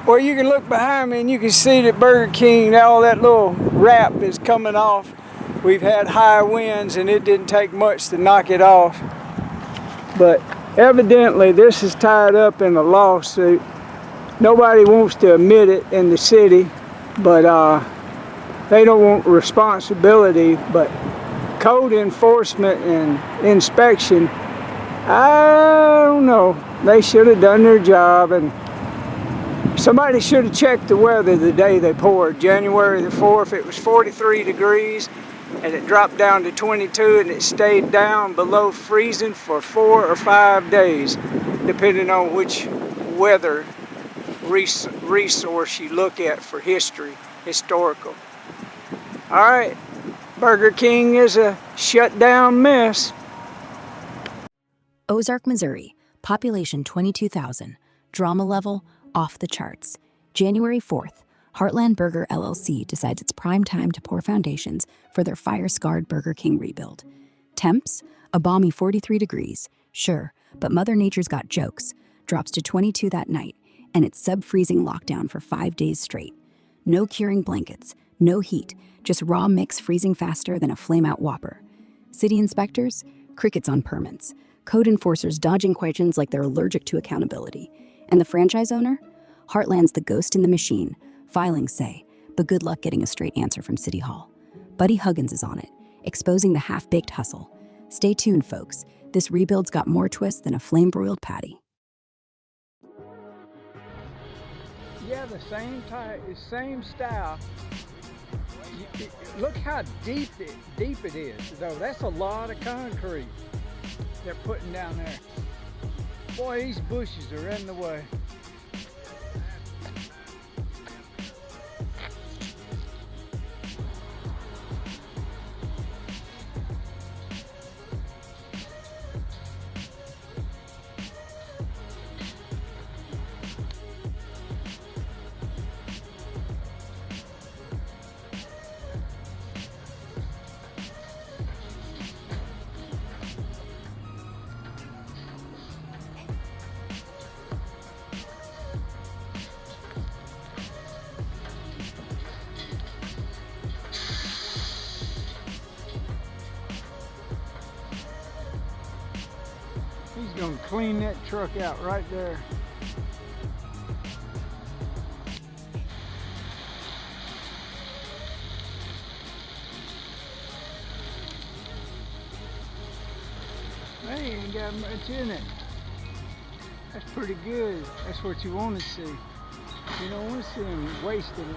Well, you can look behind me and you can see that Burger King, all that little wrap is coming off. We've had high winds and it didn't take much to knock it off. But evidently this is tied up in a lawsuit. Nobody wants to admit it in the city, but they don't want responsibility. But code enforcement and inspection, I don't know. They should have done their job, and somebody should have checked the weather the day they poured. January the 4th, it was 43 degrees and it dropped down to 22 and it stayed down below freezing for 4 or 5 days, depending on which weather resource you look at for historical. All right, Burger King is a shut down mess. Ozark, Missouri, population 22,000, drama level off the charts. January 4th, Heartland Burger LLC decides it's prime time to pour foundations for their fire-scarred Burger King rebuild. Temps, a balmy 43 degrees, sure, but Mother Nature's got jokes, drops to 22 that night, and it's sub-freezing lockdown for 5 days straight. No curing blankets, no heat, just raw mix freezing faster than a flame-out Whopper. City inspectors, crickets on permits. Code enforcers dodging questions like they're allergic to accountability. And the franchise owner? Heartland's the ghost in the machine. Filings say, but good luck getting a straight answer from City Hall. Buddy Huggins is on it, exposing the half-baked hustle. Stay tuned, folks. This rebuild's got more twists than a flame-broiled patty. Yeah, the same type, the same style. Look how deep it is, though. That's a lot of concrete they're putting down there. Boy, these bushes are in the way. He's gonna clean that truck out right there. They ain't got much in it. That's pretty good. That's what you want to see. You don't want to see them wasting it.